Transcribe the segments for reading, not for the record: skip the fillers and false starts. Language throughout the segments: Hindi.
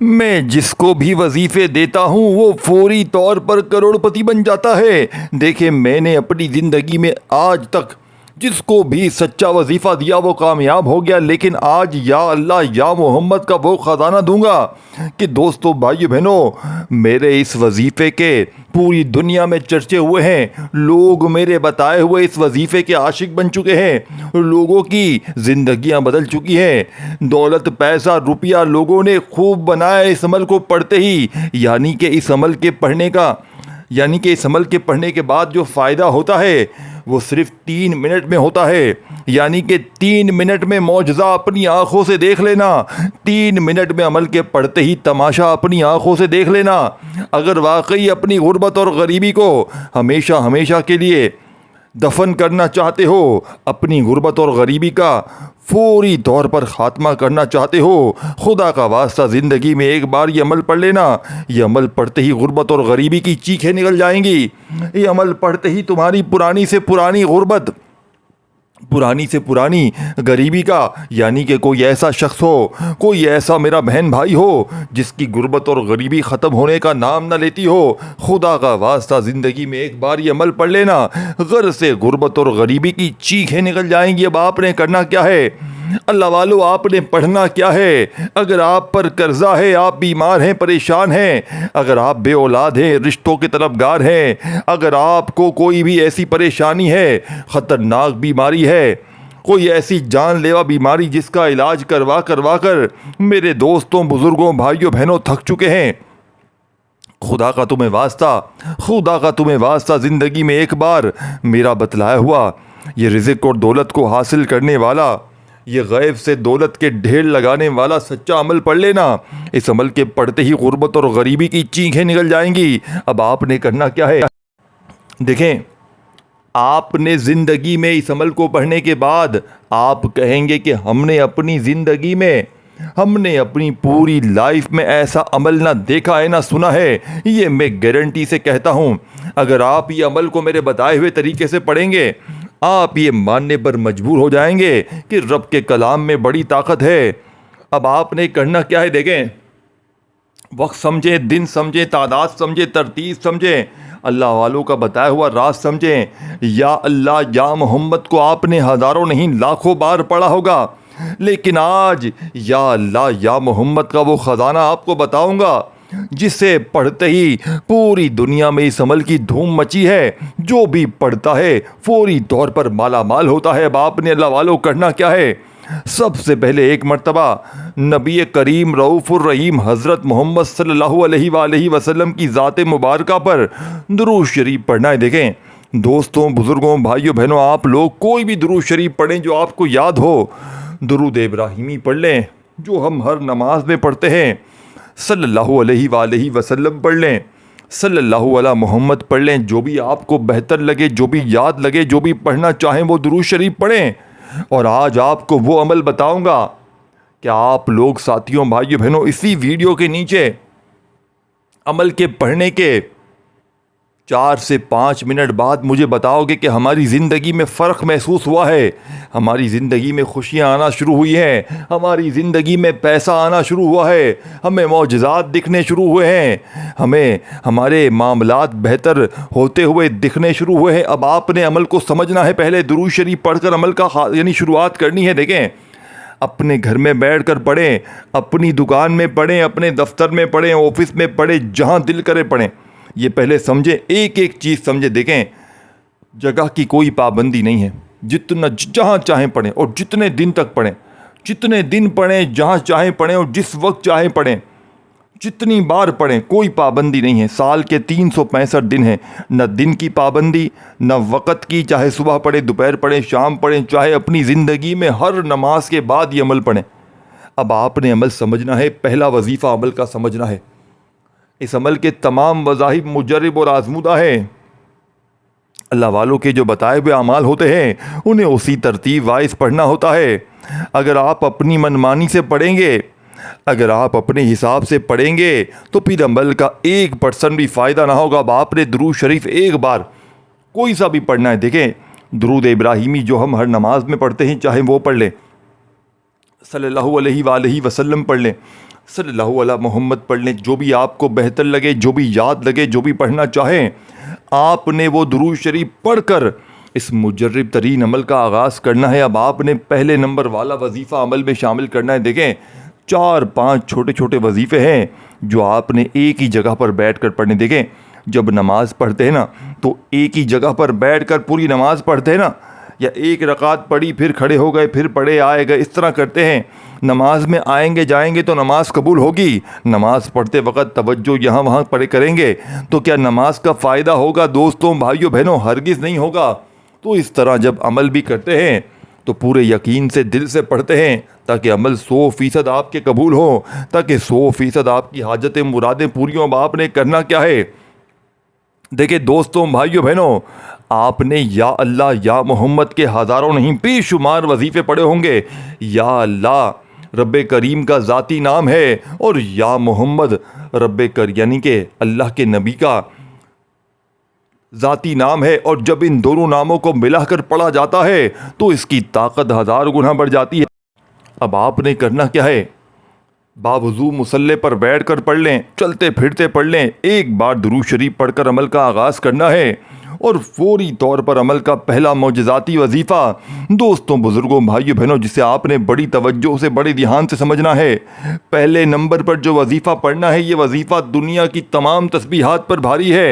मैं जिसको भी वजीफे देता हूँ वो फौरी तौर पर करोड़पति बन जाता है। देखे, मैंने अपनी ज़िंदगी में आज तक जिसको भी सच्चा वजीफ़ा दिया वो कामयाब हो गया, लेकिन आज या अल्लाह या मोहम्मद का वो ख़जाना दूंगा कि दोस्तों, भाइयों बहनों, मेरे इस वजीफ़े के पूरी दुनिया में चर्चे हुए हैं। लोग मेरे बताए हुए इस वजीफ़े के आशिक बन चुके हैं। लोगों की ज़िंदगियां बदल चुकी हैं। दौलत, पैसा, रुपया लोगों ने खूब बनाया इस अमल को पढ़ते ही। यानी कि इस अमल के पढ़ने के बाद जो फ़ायदा होता है वो सिर्फ 3 मिनट में होता है। यानी कि 3 मिनट में मौजज़ा अपनी आंखों से देख लेना। 3 मिनट में अमल के पढ़ते ही तमाशा अपनी आंखों से देख लेना। अगर वाकई अपनी गुर्बत और गरीबी को हमेशा हमेशा के लिए दफन करना चाहते हो, अपनी गुर्बत और गरीबी का फौरी तौर पर ख़ात्मा करना चाहते हो, खुदा का वास्ता ज़िंदगी में एक बार ये अमल पढ़ लेना। ये अमल पढ़ते ही गुर्बत और गरीबी की चीखें निकल जाएंगी। ये अमल पढ़ते ही तुम्हारी पुरानी से पुरानी गुर्बत, पुरानी से पुरानी गरीबी का, यानी कि कोई ऐसा शख्स हो, कोई ऐसा मेरा बहन भाई हो जिसकी गुर्बत और गरीबी ख़त्म होने का नाम ना लेती हो, खुदा का वास्ता ज़िंदगी में एक बार ये अमल पढ़ लेना। घर से गुर्बत और गरीबी की चीखें निकल जाएंगी। अब आपने करना क्या है अल्लाह वालों, आपने पढ़ना क्या है? अगर आप पर कर्जा है, आप बीमार हैं, परेशान हैं, अगर आप बे औलाद हैं, रिश्तों के तलबगार हैं, अगर आपको कोई भी ऐसी परेशानी है, ख़तरनाक बीमारी है, कोई ऐसी जानलेवा बीमारी जिसका इलाज करवा कर मेरे दोस्तों, बुज़ुर्गों, भाइयों बहनों थक चुके हैं, खुदा का तुम्हें वास्ता ज़िंदगी में एक बार मेरा बतलाया हुआ ये रिज़्क़ और दौलत को हासिल करने वाला, ये गैब से दौलत के ढेर लगाने वाला सच्चा अमल पढ़ लेना। इस अमल के पढ़ते ही गुर्बत और गरीबी की चीखें निकल जाएंगी। अब आपने करना क्या है? देखें, आपने ज़िंदगी में इस अमल को पढ़ने के बाद आप कहेंगे कि हमने अपनी ज़िंदगी में, हमने अपनी पूरी लाइफ में ऐसा अमल ना देखा है ना सुना है। ये मैं गारंटी से कहता हूँ, अगर आप ये अमल को मेरे बताए हुए तरीके से पढ़ेंगे, आप ये मानने पर मजबूर हो जाएंगे कि रब के कलाम में बड़ी ताकत है। अब आपने करना क्या है? देखें, वक्त समझें, दिन समझें, तादाद समझें, तरतीब समझें, अल्लाह वालों का बताया हुआ राज समझें। या अल्लाह या मोहम्मद को आपने हज़ारों नहीं लाखों बार पढ़ा होगा, लेकिन आज या अल्लाह या मोहम्मद का वो ख़जाना आपको बताऊंगा जिसे पढ़ते ही पूरी दुनिया में इस अमल की धूम मची है। जो भी पढ़ता है फौरी तौर पर माला माल होता है। अब आपने अल्लाह वालों करना क्या है? सबसे पहले एक मर्तबा नबी करीम रऊफ़ुर रहीम हज़रत मोहम्मद सल्लल्लाहु अलैहि वसल्लम की ज़ात मुबारका पर दुरूद शरीफ पढ़ना है। देखें दोस्तों, बुज़ुर्गों, भाइयों बहनों, आप लोग कोई भी दुरूद शरीफ पढ़ें जो आपको याद हो। दुरूद इब्राहिमी पढ़ लें जो हम हर नमाज में पढ़ते हैं, सल्लल्लाहु अलैहि वसल्लम पढ़ लें, सल्लल्लाहु अला मोहम्मद पढ़ लें, जो भी आपको बेहतर लगे, जो भी याद लगे, जो भी पढ़ना चाहें वो दुरूद शरीफ पढ़ें। और आज आपको वो अमल बताऊंगा कि आप लोग साथियों, भाइयों बहनों, इसी वीडियो के नीचे अमल के पढ़ने के 4 से 5 मिनट बाद मुझे बताओगे कि हमारी ज़िंदगी में फ़र्क महसूस हुआ है, हमारी ज़िंदगी में खुशियाँ आना शुरू हुई हैं, हमारी ज़िंदगी में पैसा आना शुरू हुआ है, हमें मौजज़ात दिखने शुरू हुए हैं, हमें हमारे मामलात बेहतर होते हुए दिखने शुरू हुए हैं। अब आपने अमल को समझना है। पहले दुरूद शरीफ पढ़कर अमल का यानी शुरुआत करनी है। देखें, अपने घर में बैठकर पढ़ें, अपनी दुकान में पढ़ें, अपने दफ्तर में पढ़ें, ऑफिस में पढ़ें, जहाँ दिल करे पढ़ें। ये पहले समझें, एक एक चीज़ समझें। देखें, जगह की कोई पाबंदी नहीं है, जितना जहाँ चाहें पढ़ें और जितने दिन तक पढ़ें, जितने दिन पढ़ें, जहाँ चाहें पढ़ें और जिस वक्त चाहें पढ़ें, जितनी बार पढ़ें, कोई पाबंदी नहीं है। साल के 365 दिन हैं, न दिन की पाबंदी न वक़्त की। चाहे सुबह पढ़ें, दोपहर पढ़ें, शाम पढ़ें, चाहे अपनी ज़िंदगी में हर नमाज के बाद ये अमल पढ़ें। अब आपने अमल समझना है, पहला वजीफ़ा अमल का समझना है। इस अमल के तमाम वज़ाहिब मुजर्रब और आज़मूदा है। अल्लाह वालों के जो बताए हुए अमाल होते हैं उन्हें उसी तरतीब वाइज पढ़ना होता है। अगर आप अपनी मनमानी से पढ़ेंगे, अगर आप अपने हिसाब से पढ़ेंगे तो फिर अमल का 1% भी फ़ायदा ना होगा। अब आपने दुरूद शरीफ एक बार कोई सा भी पढ़ना है। देखें, दुरूद इब्राहिमी जो हम हर नमाज में पढ़ते हैं, चाहे वो पढ़ लें, सल्लल्लाहु अलैहि वसल्लम पढ़ लें, सल्लल्लाहु अलैहि मोहम्मद पढ़ लें, जो भी आपको बेहतर लगे, जो भी याद लगे, जो भी पढ़ना चाहें, आपने वो दुरूद शरीफ पढ़कर इस मुजर्रिब तरीन अमल का आगाज़ करना है। अब आपने पहले नंबर वाला वजीफ़ा अमल में शामिल करना है। देखें 4-5 छोटे छोटे वजीफ़े हैं जो आपने एक ही जगह पर बैठ कर पढ़ने। देखें जब नमाज़ पढ़ते हैं ना, तो एक ही जगह पर बैठ कर पूरी नमाज़ पढ़ते हैं ना, या एक रकात पढ़ी फिर खड़े हो गए फिर पढ़े आए गए, इस तरह करते हैं। नमाज में आएंगे जाएंगे तो नमाज कबूल होगी। नमाज पढ़ते वक्त तवज्जो यहाँ वहाँ पढ़े करेंगे तो क्या नमाज का फ़ायदा होगा? दोस्तों भाइयों बहनों, हरगिज़ नहीं होगा। तो इस तरह जब अमल भी करते हैं तो पूरे यकीन से दिल से पढ़ते हैं ताकि अमल 100% आपके कबूल हो, ताकि 100% आपकी हाजतें मुरादें पूरी हों। अब आपने करना क्या है? देखिए दोस्तों भाइयों बहनों, आपने या अल्लाह या मोहम्मद के हज़ारों नहीं बेशुमार वजीफ़े पढ़े होंगे। या अल्लाह रब्बे करीम का ज़ाती नाम है और या मोहम्मद रब्बे कर यानी कि अल्लाह के नबी का ज़ाती नाम है। और जब इन दोनों नामों को मिलाकर पढ़ा जाता है तो इसकी ताकत 1000 गुना बढ़ जाती है। अब आपने करना क्या है? बावजू मुसल्ले पर बैठ कर पढ़ लें, चलते फिरते पढ़ लें, एक बार दुरूद शरीफ पढ़कर अमल का आगाज़ करना है और फौरी तौर पर अमल का पहला मौजज़ाती वजीफ़ा दोस्तों बुज़ुर्गों भाइयों बहनों जिसे आपने बड़ी तवज्जो से बड़े ध्यान से समझना है। पहले नंबर पर जो वजीफ़ा पढ़ना है, ये वजीफ़ा दुनिया की तमाम तस्बीहात पर भारी है।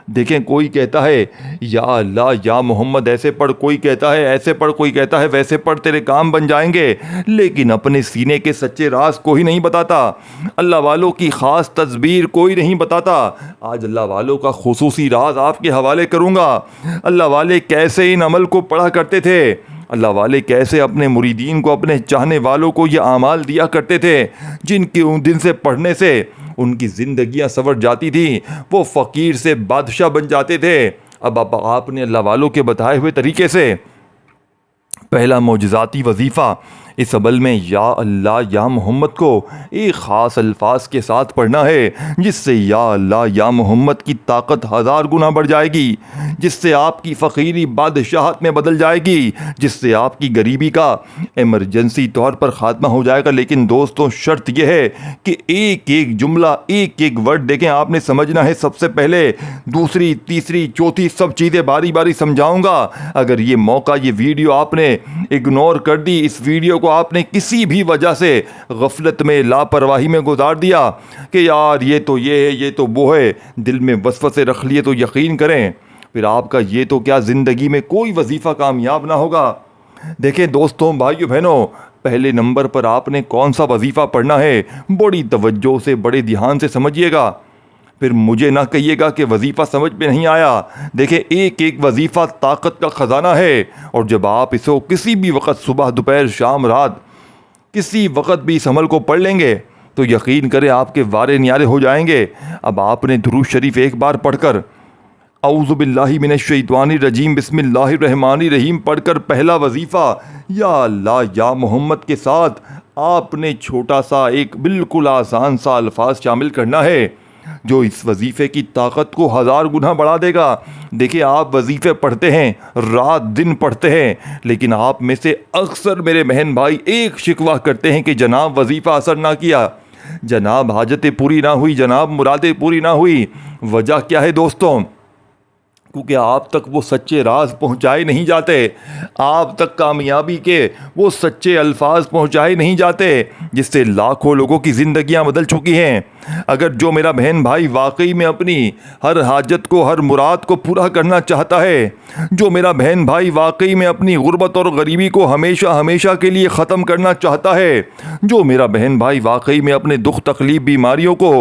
देखें कोई कहता है या अल्लाह या मोहम्मद ऐसे पढ़, कोई कहता है ऐसे पढ़, कोई कहता है वैसे पढ़, तेरे काम बन जाएंगे, लेकिन अपने सीने के सच्चे राज कोई नहीं बताता। अल्लाह वालों की ख़ास तस्बीर कोई नहीं बताता। आज अल्लाह वालों का खुसूसी राज आपके हवाले करूँगा। अल्लाह वाले कैसे इन अमल को पढ़ा करते थे, अल्लाह वाले कैसे अपने मुरीदीन को, अपने चाहने वालों को ये आमाल दिया करते थे जिनके उन दिन से पढ़ने से उनकी ज़िंदगियां संवर जाती थी, वो फ़कीर से बादशाह बन जाते थे। अब आपने अल्लाह वालों के बताए हुए तरीके से पहला मौजज़ाती वजीफ़ा इस अमल में या अल्लाह या मोहम्मद को एक ख़ास अल्फाज के साथ पढ़ना है, जिससे या अल्लाह या मोहम्मद की ताकत 1000 गुना बढ़ जाएगी, जिससे आपकी फ़कीरी बादशाहत में बदल जाएगी, जिससे आपकी गरीबी का इमरजेंसी तौर पर ख़ात्मा हो जाएगा। लेकिन दोस्तों शर्त यह है कि एक एक जुमला, एक एक वर्ड देखें, आपने समझना है। सबसे पहले दूसरी तीसरी चौथी सब चीज़ें बारी बारी समझाऊंगा। अगर ये मौका, ये वीडियो आपने इग्नोर कर दी, इस वीडियो को आपने किसी भी वजह से गफलत में, लापरवाही में गुजार दिया कि यार ये तो ये है, ये तो वो है, दिल में वसवसे रख लिए, तो यकीन करें फिर आपका ये तो क्या ज़िंदगी में कोई वजीफ़ा कामयाब ना होगा। देखें दोस्तों भाइयों बहनों, पहले नंबर पर आपने कौन सा वजीफ़ा पढ़ना है, बड़ी तवज्जो से बड़े ध्यान से समझिएगा। फिर मुझे ना कहिएगा कि वजीफ़ा समझ में नहीं आया। देखिए एक एक वजीफ़ा ताकत का ख़जाना है, और जब आप इसको किसी भी वक्त, सुबह दोपहर शाम रात, किसी वक्त भी इस अमल को पढ़ लेंगे तो यकीन करें आपके वारे न्यारे हो जाएंगे। अब आपने दुरूद शरीफ एक बार पढ़कर औज़ु बिल्लाहि मिनश्शैतानिर रजीम बिस्मिल्लाहिर रहमानिर रहीम पढ़कर पहला वजीफ़ा या अल्लाह या मोहम्मद के साथ आपने छोटा सा एक बिल्कुल आसान सा अल्फाज शामिल करना है जो इस वजीफ़े की ताकत को 1000 गुना बढ़ा देगा। देखिए आप वजीफ़े पढ़ते हैं, रात दिन पढ़ते हैं, लेकिन आप में से अक्सर मेरे बहन भाई एक शिकवा करते हैं कि जनाब वजीफ़ा असर ना किया, जनाब हाजतें पूरी ना हुई, जनाब मुरादें पूरी ना हुई। वजह क्या है दोस्तों? क्योंकि आप तक वो सच्चे राज पहुंचाए नहीं जाते, आप तक कामयाबी के वो सच्चे अल्फाज पहुंचाए नहीं जाते जिससे लाखों लोगों की ज़िंदगियां बदल चुकी हैं। अगर जो मेरा बहन भाई वाकई में अपनी हर हाजत को, हर मुराद को पूरा करना चाहता है, जो मेरा बहन भाई वाकई में अपनी गुर्बत और गरीबी को हमेशा हमेशा के लिए ख़त्म करना चाहता है, जो मेरा बहन भाई वाकई में अपने दुख तकलीफ बीमारियों को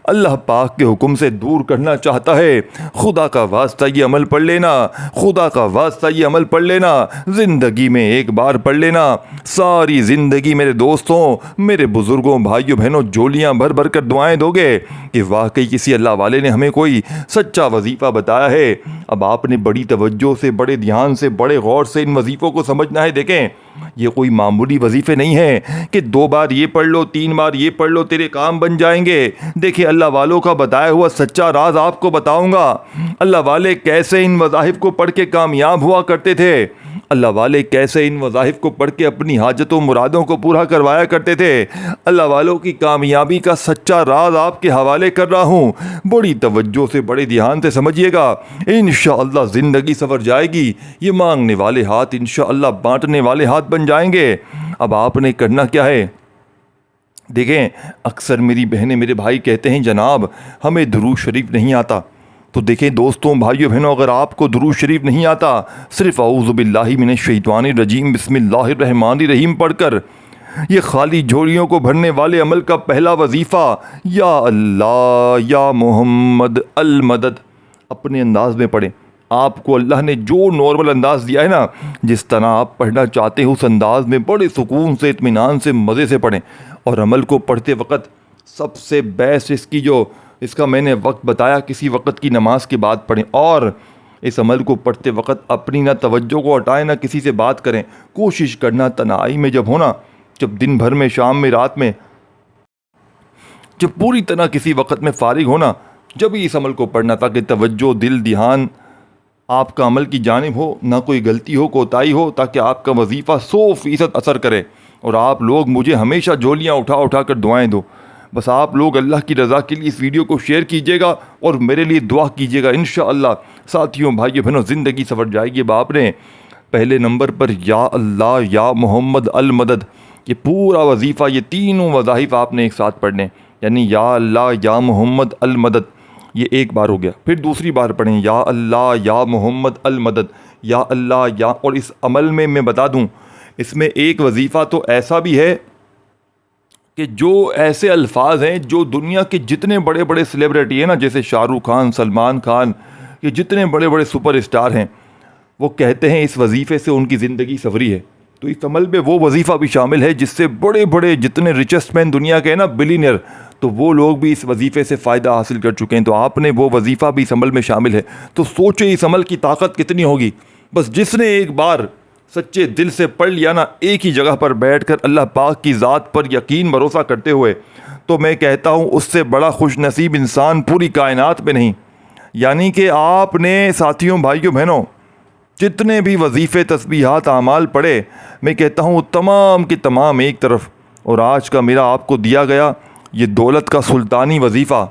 अल्लाह पाक के हुक्म से दूर करना चाहता है, खुदा का वास्ता ये अमल पढ़ लेना, खुदा का वास्ता ये अमल पढ़ लेना, ज़िंदगी में एक बार पढ़ लेना, सारी ज़िंदगी मेरे दोस्तों, मेरे बुज़ुर्गों, भाइयों बहनों झोलियाँ भर भर कर दुआएं दोगे कि वाकई किसी अल्लाह वाले ने हमें कोई सच्चा वजीफ़ा बताया है। अब आपने बड़ी तवज्जो से, बड़े ध्यान से, बड़े गौर से इन वजीफ़ों को समझना है। देखें ये कोई मामूली वजीफ़े नहीं है कि 2 बार ये पढ़ लो, 3 बार ये पढ़ लो, तेरे काम बन जाएंगे। देखिए अल्लाह वालों का बताया हुआ सच्चा राज आपको बताऊंगा। अल्लाह वाले कैसे इन वज़ाहिफ को पढ़ के कामयाब हुआ करते थे। अल्लाह वाले कैसे इन वज़ाइफ को पढ़ के अपनी हाजतों मुरादों को पूरा करवाया करते थे। अल्लाह वालों की कामयाबी का सच्चा राज आपके हवाले कर रहा हूँ। बड़ी तवज्जो से, बड़े ध्यान से समझिएगा। इंशाअल्लाह ज़िंदगी संवर जाएगी। ये मांगने वाले हाथ इंशाअल्लाह बांटने वाले हाथ बन जाएंगे। अब आपने करना क्या है, देखें, अक्सर मेरी बहनें मेरे भाई कहते हैं जनाब हमें दुरूद शरीफ नहीं आता। तो देखें दोस्तों, भाइयों बहनों, अगर आपको दुरूद शरीफ नहीं आता, सिर्फ औज़ु बिल्लाहि मिनश शैतानिर रजीम बिस्मिल्लाहिर रहमानिर रहीम पढ़कर ये खाली झोलियों को भरने वाले अमल का पहला वजीफ़ा या अल्लाह या मोहम्मद अल मदद अपने अंदाज में पढ़ें। आपको अल्लाह ने जो नॉर्मल अंदाज़ दिया है ना, जिस तरह आप पढ़ना चाहते हो उस अंदाज में बड़े सुकून से, इत्मीनान से, मज़े से पढ़ें। और अमल को पढ़ते वक्त सबसे बेस्ट इसका मैंने वक्त बताया, किसी वक्त की नमाज के बाद पढ़ें। और इस अमल को पढ़ते वक्त अपनी ना तवज्जो को हटाएं, ना किसी से बात करें। कोशिश करना तन्हाई में जब होना, जब दिन भर में, शाम में, रात में, जब पूरी तरह किसी वक्त में फारिग होना, जब ही इस अमल को पढ़ना, ताकि तवज्जो, दिल, ध्यान आपका अमल की जानिब हो, ना कोई गलती हो, कोताही हो, ताकि आपका वजीफ़ा 100% असर करे। और आप लोग मुझे हमेशा झोलियाँ उठा उठा कर दुआएँ दो। बस आप लोग अल्लाह की रज़ा के लिए इस वीडियो को शेयर कीजिएगा और मेरे लिए दुआ कीजिएगा। इंशाअल्लाह साथियों, भाइयों बहनों, ज़िंदगी संवर जाएगी। अब आपने पहले नंबर पर या अल्लाह या मोहम्मद अल मदद, ये पूरा वजीफ़ा, ये तीनों वज़ाइफ आपने एक साथ पढ़ने। यानी या अल्लाह या मोहम्मद अल मदद, ये एक बार हो गया। फिर दूसरी बार पढ़ें या अल्लाह या मोहम्मद अल मदद, या अल्लाह या। और इस अमल में मैं बता दूँ, इसमें एक वजीफ़ा तो ऐसा भी है कि जो ऐसे अल्फाज हैं जो दुनिया के जितने बड़े बड़े सेलिब्रिटी हैं ना, जैसे शाहरुख खान, सलमान खान, ये जितने बड़े बड़े सुपर स्टार हैं, वो कहते हैं इस वजीफ़े से उनकी ज़िंदगी संवरी है। तो इस अमल में वो वजीफ़ा भी शामिल है जिससे बड़े बड़े जितने रिचेस्ट मैन दुनिया के हैं ना, बिलीनियर, तो वो लोग भी इस वजीफ़े से फ़ायदा हासिल कर चुके हैं। तो आपने वो वजीफ़ा भी इस अमल में शामिल है। तो सोचे इस अमल की ताकत कितनी होगी। बस जिसने एक बार सच्चे दिल से पढ़ लिया ना, एक ही जगह पर बैठकर अल्लाह पाक की ज़ात पर यकीन भरोसा करते हुए, तो मैं कहता हूँ उससे बड़ा खुश नसीब इंसान पूरी कायनात में नहीं। यानी कि आपने साथियों, भाइयों बहनों, जितने भी वजीफ़े, तस्बीहात, आमाल पढ़े, मैं कहता हूँ तमाम के तमाम एक तरफ। और आज का मेरा आपको दिया गया ये दौलत का सुल्तानी वजीफ़ा,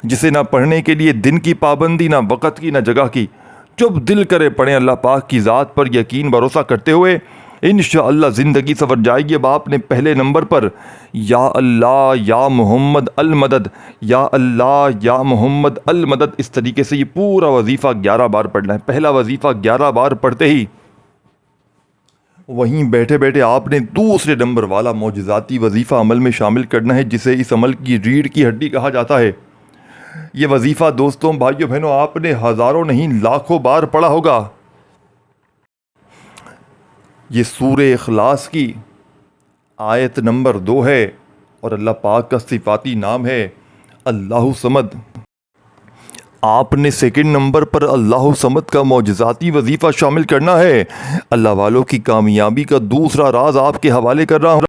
जिसे ना पढ़ने के लिए दिन की पाबंदी, ना वक़्त की, ना जगह की, जब दिल करे पढ़ें अल्लाह पाक की ज़ात पर यकीन भरोसा करते हुए, इंशाअल्लाह ज़िंदगी संवर जाएगी। अब आपने पहले नंबर पर या अल्लाह या मोहम्मद अल मदद, या अल्लाह या मोहम्मद अल मदद, इस तरीके से ये पूरा वजीफ़ा 11 बार पढ़ना है। पहला वजीफ़ा 11 बार पढ़ते ही वहीं बैठे बैठे आपने दूसरे नंबर वाला मौजिज़ाती वजीफ़ा अमल में शामिल करना है, जिसे इस अमल की रीढ़ की हड्डी कहा जाता है। ये वजीफ़ा दोस्तों, भाइयों बहनों, आपने हज़ारों नहीं लाखों बार पढ़ा होगा। ये सूरे इखलास की आयत नंबर 2 है और अल्लाह पाक का सिफाती नाम है अल्लाहु समद। आपने सेकंड नंबर पर अल्लाहु समद का मौजिज़ाती वजीफ़ा शामिल करना है। अल्लाह वालों की कामयाबी का दूसरा राज आपके हवाले कर रहा हूँ।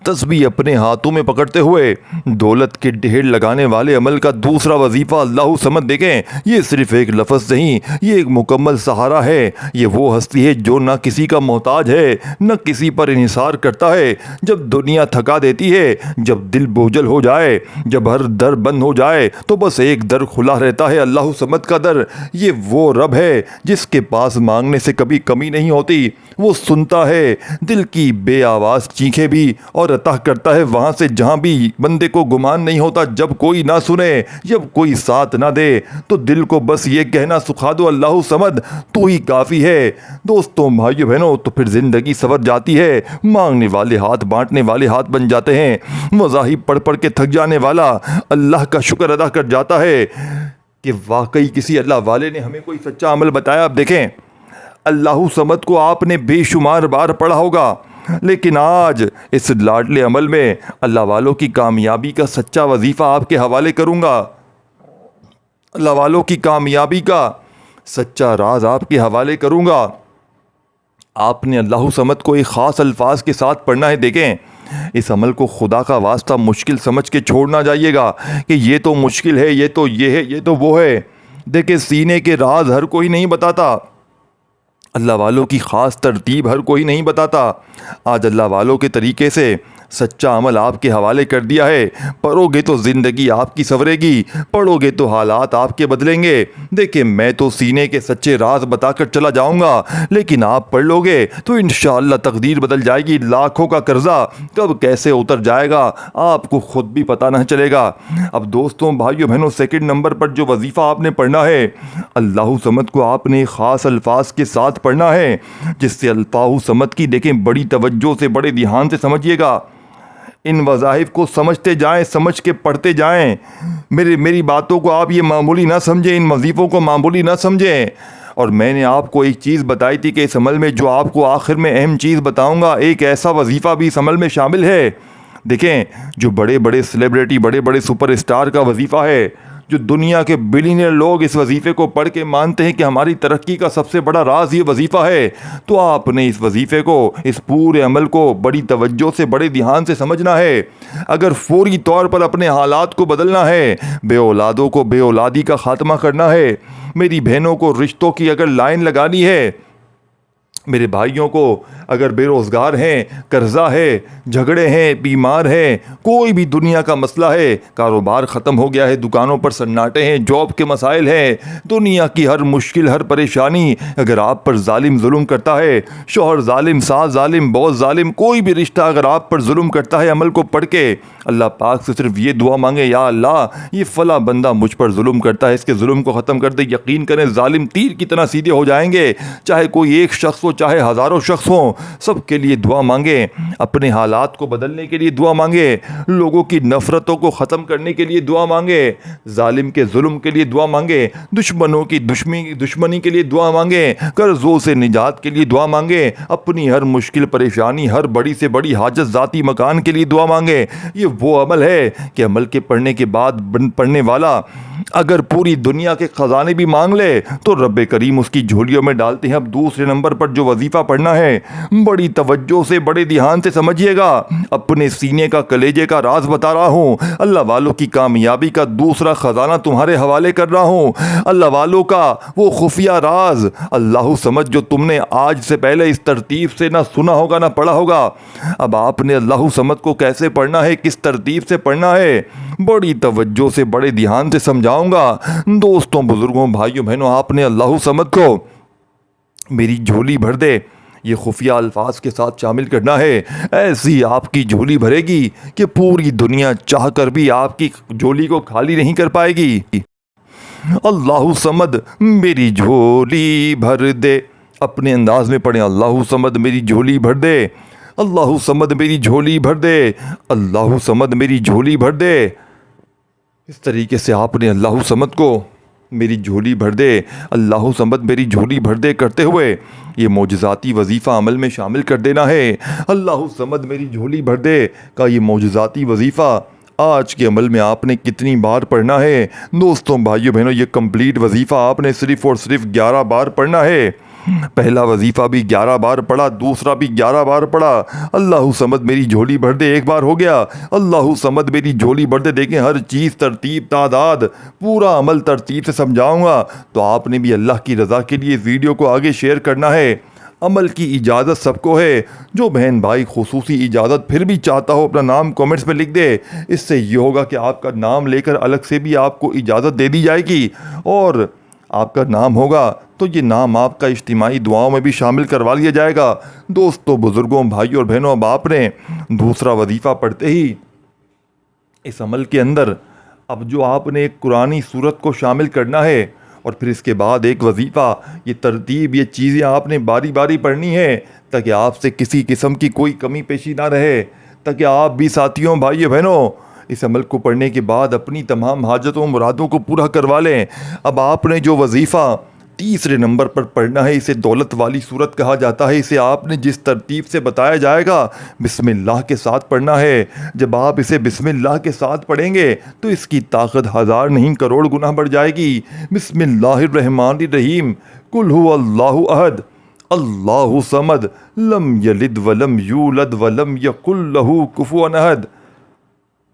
तस्बीह अपने हाथों में पकड़ते हुए दौलत के ढेर लगाने वाले अमल का दूसरा वजीफ़ा अल्लाहु समद। देखें, ये सिर्फ एक लफ्ज़ नहीं, ये एक मुकम्मल सहारा है। ये वो हस्ती है जो ना किसी का मोहताज है, न किसी पर इन्हिसार करता है। जब दुनिया थका देती है, जब दिल बोझल हो जाए, जब हर दर बंद हो जाए, तो बस एक दर खुला रहता है, अल्लाहु समद का दर। ये वो रब है जिसके पास मांगने से कभी कमी नहीं होती। वो सुनता है दिल की बे आवाज़ चीखें भी और अता करता है वहाँ से जहाँ भी बंदे को गुमान नहीं होता। जब कोई ना सुने, जब कोई साथ ना दे, तो दिल को बस ये कहना सुखा दो अल्लाहु समद, तू ही काफ़ी है। दोस्तों, भाइयों बहनों, तो फिर ज़िंदगी संवर जाती है। मांगने वाले हाथ बांटने वाले हाथ बन जाते हैं। मज़ाहिब पढ़ पढ़ के थक जाने वाला अल्लाह का शुक्र अदा कर जाता है कि वाकई किसी अल्लाह वाले ने हमें कोई सच्चा अमल बताया। अब देखें, अल्लाहु समद को आपने बेशुमार बार पढ़ा होगा, लेकिन आज इस लाडले अमल में अल्लाह वालों की कामयाबी का सच्चा वजीफ़ा आपके हवाले करूँगा। अल्लाह वालों की कामयाबी का सच्चा राज आपके हवाले करूँगा। आपने अल्लाहु समद को एक ख़ास अल्फाज के साथ पढ़ना है। देखें, इस अमल को खुदा का वास्ता मुश्किल समझ के छोड़ना जाइएगा कि ये तो मुश्किल है, ये तो वो है। देखें, सीने के राज हर कोई नहीं बताता। अल्लाह वालों की ख़ास तरतीब हर कोई नहीं बताता। आज अल्लाह वालों के तरीके से सच्चा अमल आपके हवाले कर दिया है। पढ़ोगे तो ज़िंदगी आपकी संवरेगी, पढ़ोगे तो हालात आपके बदलेंगे। देखिए, मैं तो सीने के सच्चे राज बताकर चला जाऊंगा, लेकिन आप पढ़ लोगे तो इंशाअल्लाह तकदीर बदल जाएगी। लाखों का कर्जा कब कैसे उतर जाएगा आपको खुद भी पता नहीं चलेगा। अब दोस्तों, भाइयों बहनों, सेकंड नंबर पर जो वजीफ़ा आपने पढ़ना है, अल्लाह समद को आपने ख़ास अल्फाज के साथ पढ़ना है, जिससे अल्लाह समद की देखें बड़ी तवज्जो से, बड़े ध्यान से समझिएगा। इन वज़ाइफ को समझते जाएं, समझ के पढ़ते जाएं। मेरी बातों को आप ये मामूली ना समझें, इन वजीफ़ों को मामूली ना समझें। और मैंने आपको एक चीज़ बताई थी कि इस अमल में, जो आपको आखिर में अहम चीज़ बताऊंगा, एक ऐसा वजीफ़ा भी इस अमल में शामिल है। देखें, जो बड़े बड़े सेलिब्रिटी, बड़े बड़े सुपरस्टार का वजीफ़ा है, जो दुनिया के बिलियनियर लोग इस वजीफ़े को पढ़ के मानते हैं कि हमारी तरक्की का सबसे बड़ा राज ये वजीफ़ा है, तो आपने इस वजीफ़े को, इस पूरे अमल को बड़ी तवज्जो से, बड़े ध्यान से समझना है। अगर फौरी तौर पर अपने हालात को बदलना है, बे औलादों को बे औलादी का ख़ात्मा करना है, मेरी बहनों को रिश्तों की अगर लाइन लगानी है, मेरे भाइयों को अगर बेरोज़गार हैं, कर्जा है, झगड़े हैं, बीमार हैं, कोई भी दुनिया का मसला है, कारोबार ख़त्म हो गया है, दुकानों पर सन्नाटे हैं, जॉब के मसाइल हैं, दुनिया की हर मुश्किल, हर परेशानी अगर आप पर जालिम जुल्म करता है, शौहर जालिम, सास जालिम, बॉस जालिम, कोई भी रिश्ता अगर आप पर जुल्म करता है, अमल को पढ़ के अल्लाह पाक से सिर्फ ये दुआ मांगे, या अल्लाह, ये फ़ला बंदा मुझ पर जुल्म करता है, इसके जुल्म को ख़त्म कर दे। यकीन करें, जालिम तीर की तरह सीधे हो जाएंगे। चाहे कोई एक शख्स हो, चाहे हज़ारों शख्स हों, सबके लिए दुआ मांगे। अपने हालात को बदलने के लिए दुआ मांगे, लोगों की नफ़रतों को ख़त्म करने के लिए दुआ मांगे, जालिम के जुल्म के लिए दुआ मांगे, दुश्मनों की दुश्मनी के लिए दुआ मांगे, कर्ज़ों से निजात के लिए दुआ मांगे, अपनी हर मुश्किल परेशानी, हर बड़ी से बड़ी हाजत, ज़ाती मकान के लिए दुआ मांगे। ये वो अमल है कि अमल के पढ़ने के बाद पढ़ने वाला अगर पूरी दुनिया के ख़जाने भी मांग ले तो रब्बे करीम उसकी झोलियों में डालते हैं। अब दूसरे नंबर पर जो वजीफ़ा पढ़ना है, बड़ी तवज्जो से, बड़े ध्यान से समझिएगा। अपने सीने का, कलेजे का राज बता रहा हूँ। अल्लाह वालों की कामयाबी का दूसरा ख़जाना तुम्हारे हवाले कर रहा हूँ। अल्लाह वालों का वो खुफिया राज, अल्लाह समझ, जो तुमने आज से पहले इस तरतीब से ना सुना होगा ना पढ़ा होगा। अब आपने अल्लाह समझ को कैसे पढ़ना है, किस तरतीब से पढ़ना है, बड़ी तवज्जो से, बड़े ध्यान से समझाऊंगा। दोस्तों, बुजुर्गों, भाइयों बहनों, आपने अल्लाह समझ को मेरी झोली भर दे ये खुफिया अल्फाज के साथ शामिल करना है। ऐसी आपकी झोली भरेगी कि पूरी दुनिया चाह कर भी आपकी झोली को खाली नहीं कर पाएगी। अल्लाह समद मेरी झोली भर दे, अपने अंदाज में पढ़ें। अल्लाह समद मेरी झोली भर दे, अल्लाह समद मेरी झोली भर दे, अल्लाह समद मेरी झोली भर दे। इस तरीके से आपने अल्लाह समद को मेरी झोली भर दे, अल्लाह समद मेरी झोली भर दे करते हुए ये मौजज़ाती वजीफ़ा अमल में शामिल कर देना है। अल्लाह समद मेरी झोली भर दे का ये मौजज़ाती वजीफ़ा आज के अमल में आपने कितनी बार पढ़ना है? दोस्तों, भाइयों बहनों, ये कंप्लीट वजीफ़ा आपने सिर्फ़ और सिर्फ 11 बार पढ़ना है। पहला वजीफ़ा भी 11 बार पढ़ा, दूसरा भी 11 बार पढ़ा। अल्लाह समद मेरी झोली भर दे एक बार हो गया, अल्लाह समद मेरी झोली भर दे। देखें, हर चीज़ तरतीब, तादाद, पूरा अमल तरतीब से समझाऊंगा। तो आपने भी अल्लाह की रज़ा के लिए इस वीडियो को आगे शेयर करना है। अमल की इजाज़त सबको है। जो बहन भाई खुसूसी इजाज़त फिर भी चाहता हो, अपना नाम कमेंट्स में लिख दे। इससे ये होगा कि आपका नाम लेकर अलग से भी आपको इजाज़त दे दी जाएगी, और आपका नाम होगा तो ये नाम आपका इज्तिमाई दुआओं में भी शामिल करवा लिया जाएगा। दोस्तों, बुज़ुर्गों, भाइयों और बहनों, अब आपने दूसरा वजीफ़ा पढ़ते ही इस अमल के अंदर अब जो आपने एक कुरानी सूरत को शामिल करना है, और फिर इसके बाद एक वजीफ़ा, ये तरतीब, ये चीज़ें आपने बारी बारी पढ़नी है, ताकि आपसे किसी किस्म की कोई कमी पेशी ना रहे, ताकि आप भी साथियों, भाइयों बहनों, इस अमल को पढ़ने के बाद अपनी तमाम हाजतों, मुरादों को पूरा करवा लें। अब आपने जो वजीफ़ा तीसरे नंबर पर पढ़ना है, इसे दौलत वाली सूरत कहा जाता है। इसे आपने जिस तरतीब से बताया जाएगा, बिस्मिल्लाह के साथ पढ़ना है। जब आप इसे बिस्मिल्लाह के साथ पढ़ेंगे तो इसकी ताकत 1000 नहीं करोड़ गुना बढ़ जाएगी। बिस्मिल्लाहिर्रहमानिर्रहीम, कुल हुवल्लाहु अहद, अल्लाहु समद, लम यलिद वलम यूलद वलम यकुल लहू कुफुवन अहद।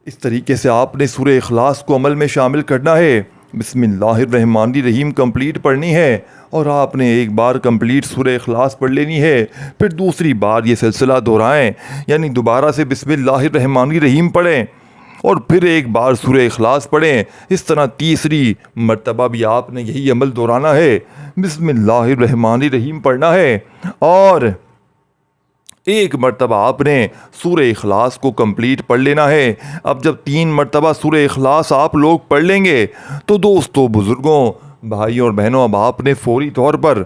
इस तरीके से आपने सूरह इखलास को अमल में शामिल करना है। बिस्मिल्लाहिर्रहमानिर्रहीम कंप्लीट पढ़नी है और आपने एक बार कंप्लीट सूरह इखलास पढ़ लेनी है, फिर दूसरी बार ये सिलसिला दोहराएं, यानी दोबारा से बिस्मिल्लाहिर्रहमानिर्रहीम पढ़ें और फिर एक बार सूरह इखलास पढ़ें। इस तरह तीसरी मर्तबा भी आपने यही अमल दोहराना है, बिस्मिल्लाहिर्रहमानिर्रहीम पढ़ना है और एक मर्तबा आपने सूरह इखलास को कंप्लीट पढ़ लेना है। अब जब 3 मर्तबा सूरह इखलास आप लोग पढ़ लेंगे तो दोस्तों, बुज़ुर्गों, भाइयों और बहनों, अब आपने फौरी तौर पर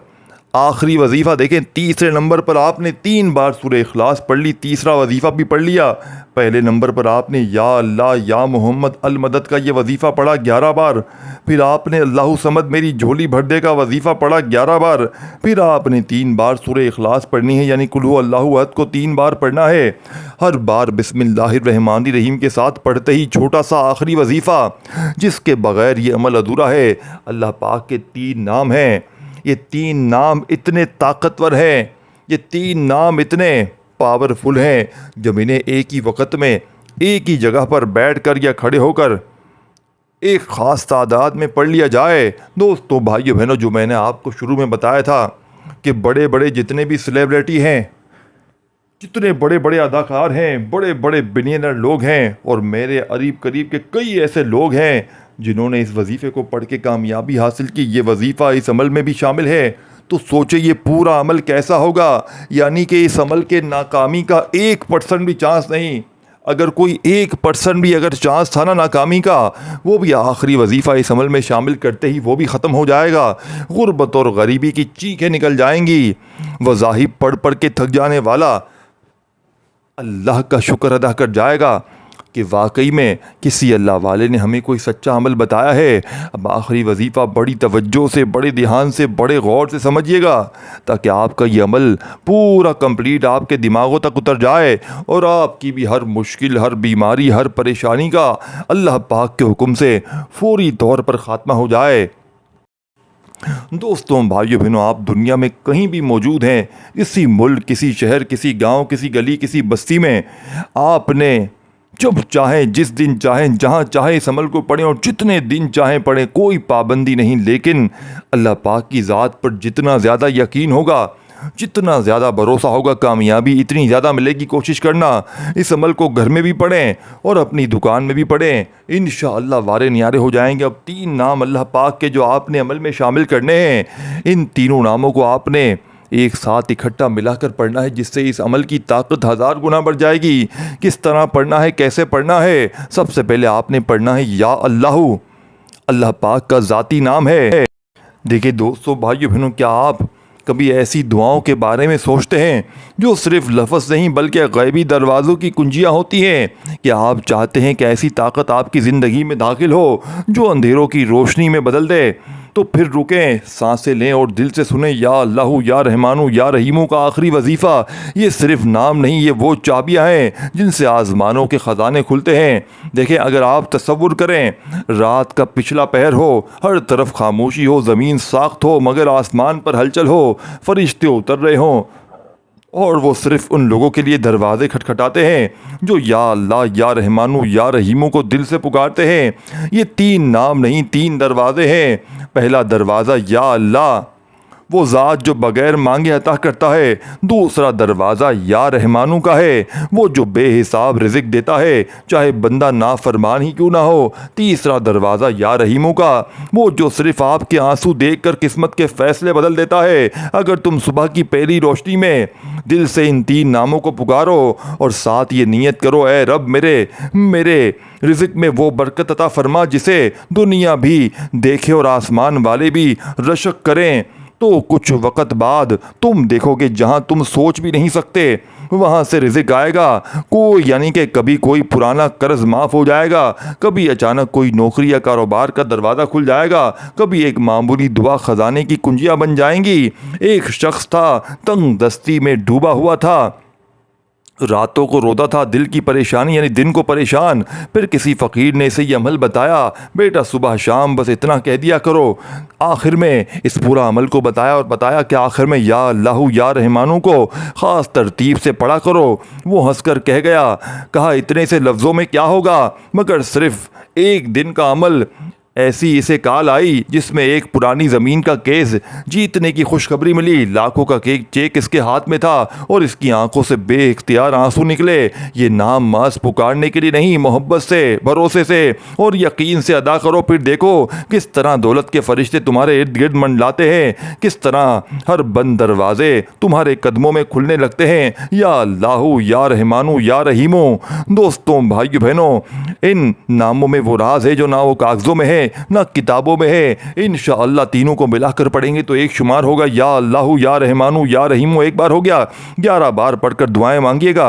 आखिरी वजीफ़ा देखें, तीसरे नंबर पर आपने 3 बार सूरह इखलास पढ़ ली, तीसरा वजीफ़ा भी पढ़ लिया। पहले नंबर पर आपने या अल्लाह या मोहम्मद अल मदद का ये वजीफ़ा पढ़ा 11 बार, फिर आपने अल्लाहु समद मेरी झोली भर दे का वजीफ़ा पढ़ा 11 बार, फिर आपने 3 बार सूरह इखलास पढ़नी है, यानी कुल हु अल्लाहु अहद को 3 बार पढ़ना है। हर बार बिस्मिल्लाहिर्रहमानिर्रहीम के साथ पढ़ते ही छोटा सा आखिरी वजीफ़ा, जिसके बग़ैर ये अमल अधूरा है। अल्लाह पाक के 3 नाम हैं, ये 3 नाम इतने ताकतवर हैं, ये 3 नाम इतने पावरफुल हैं, जब इन्हें एक ही वक्त में एक ही जगह पर बैठकर या खड़े होकर एक ख़ास तादाद में पढ़ लिया जाए। दोस्तों, भाइयों बहनों, जो मैंने आपको शुरू में बताया था कि बड़े बड़े जितने भी सेलिब्रिटी हैं, जितने बड़े बड़े अदाकार हैं, बड़े बड़े बिलियनर लोग हैं और मेरे करीब करीब के कई ऐसे लोग हैं जिन्होंने इस वजीफ़े को पढ़ के कामयाबी हासिल की, ये वजीफ़ा इस अमल में भी शामिल है। तो सोचे ये पूरा अमल कैसा होगा, यानी कि इस अमल के नाकामी का 1% भी चांस नहीं। अगर कोई 1% भी अगर चांस था ना नाकामी का, वो भी आखिरी वजीफ़ा इस अमल में शामिल करते ही वो भी ख़त्म हो जाएगा। गुर्बत और गरीबी की चीखें निकल जाएंगी। वज़ाहिब पढ़ पढ़ के थक जाने वाला अल्लाह का शुक्र अदा कर जाएगा कि वाकई में किसी अल्लाह वाले ने हमें कोई सच्चा अमल बताया है। अब आखिरी वजीफ़ा बड़ी तवज्जो से, बड़े ध्यान से, बड़े गौर से समझिएगा, ताकि आपका ये अमल पूरा कंप्लीट आपके दिमागों तक उतर जाए और आपकी भी हर मुश्किल, हर बीमारी, हर परेशानी का अल्लाह पाक के हुक्म से फौरी तौर पर ख़ात्मा हो जाए। दोस्तों, भाइयों बहनों, आप दुनिया में कहीं भी मौजूद हैं, किसी मुल्क, किसी शहर, किसी गांव, किसी गली, किसी बस्ती में, आपने जब चाहें, जिस दिन चाहें, जहां चाहें इस अमल को पढ़ें और जितने दिन चाहें पढ़ें, कोई पाबंदी नहीं। लेकिन अल्लाह पाक की ज़ात पर जितना ज़्यादा यकीन होगा, जितना ज़्यादा भरोसा होगा, कामयाबी इतनी ज़्यादा मिलेगी। कोशिश करना इस अमल को घर में भी पढ़ें और अपनी दुकान में भी पढ़ें, इंशाअल्लाह वारे न्यारे हो जाएंगे। अब 3 नाम अल्लाह पाक के जो आपने अमल में शामिल करने हैं, इन तीनों नामों को आपने एक साथ इकट्ठा मिलाकर पढ़ना है, जिससे इस अमल की ताकत 1000 गुना बढ़ जाएगी। किस तरह पढ़ना है, कैसे पढ़ना है? सबसे पहले आपने पढ़ना है या अल्लाहु, अल्लाह पाक का ज़ाती नाम है। देखिए दोस्तों, भाइयों बहनों, क्या आप कभी ऐसी दुआओं के बारे में सोचते हैं जो सिर्फ लफ्ज़ नहीं बल्कि गैबी दरवाज़ों की कुंजियाँ होती हैं? क्या आप चाहते हैं कि ऐसी ताकत आपकी ज़िंदगी में दाखिल हो जो अंधेरों की रोशनी में बदल दे? तो फिर रुकें, सांसें लें और दिल से सुने या अल्लाहु या रहमानु या रहीमु का आखिरी वजीफ़ा। ये सिर्फ नाम नहीं, ये वो चाबियाँ हैं जिनसे आसमानों के ख़जाने खुलते हैं। देखें, अगर आप तसव्वुर करें, रात का पिछला पहर हो, हर तरफ खामोशी हो, ज़मीन साख्त हो, मगर आसमान पर हलचल हो, फरिश्ते उतर रहे हों और वो सिर्फ उन लोगों के लिए दरवाज़े खटखटाते हैं जो या अल्लाह या रहमानु या रहीमु को दिल से पुकारते हैं। ये 3 नाम नहीं, 3 दरवाज़े हैं। पहला दरवाज़ा या अल्लाह, वो ज़ात जो बग़ैर मांगे अता करता है। दूसरा दरवाज़ा या रहमानु का है, वो जो बेहिसाब रिज़्क़ देता है, चाहे बंदा नाफरमान ही क्यों ना हो। तीसरा दरवाज़ा या रहीमु का, वो जो सिर्फ़ आपके आंसू देखकर किस्मत के फ़ैसले बदल देता है। अगर तुम सुबह की पहली रोशनी में दिल से इन 3 नामों को पुकारो और साथ ये नियत करो, ए रब, मेरे रिज़्क़ में वो बरकत अता फरमा जिसे दुनिया भी देखे और आसमान वाले भी रशक करें, तो कुछ वक़्त बाद तुम देखोगे जहां तुम सोच भी नहीं सकते वहां से रिज़्क़ आएगा। यानी कि कभी कोई पुराना कर्ज माफ़ हो जाएगा, कभी अचानक कोई नौकरी या कारोबार का दरवाज़ा खुल जाएगा, कभी एक मामूली दुआ ख़जाने की कुंजियाँ बन जाएंगी। एक शख्स था, तंग दस्ती में डूबा हुआ था, रातों को रोता था, दिल की परेशानी यानी दिन को परेशान। फिर किसी फ़कीर ने इसे ये अमल बताया, बेटा सुबह शाम बस इतना कह दिया करो। आखिर में इस पूरा अमल को बताया और बताया कि आखिर में या अल्लाहु या रहमानु को ख़ास तरतीब से पढ़ा करो। वो हंसकर कह गया, कहा इतने से लफ्ज़ों में क्या होगा, मगर सिर्फ़ एक दिन का अमल ऐसी इसे काल आई जिसमें एक पुरानी जमीन का केस जीतने की खुशखबरी मिली। लाखों का चेक इसके हाथ में था और इसकी आंखों से बेइख्तियार आंसू निकले। ये नाम मास पुकारने के लिए नहीं, मोहब्बत से, भरोसे से और यकीन से अदा करो। फिर देखो किस तरह दौलत के फरिश्ते तुम्हारे इर्द गिर्द मंडलाते हैं, किस तरह हर बंद दरवाजे तुम्हारे कदमों में खुलने लगते हैं। या अल्लाहू या रहमानू या रहीमो। दोस्तों, भाइयों बहनों, इन नामों में वो राज है जो ना वो कागजों में है ना किताबों में है। इंशाअल्लाह तीनों को मिलाकर पढ़ेंगे तो एक शुमार होगा या अल्लाहू या रहमानू या रहीमो। एक बार हो गया, 11 बार पढ़कर दुआएं मांगिएगा।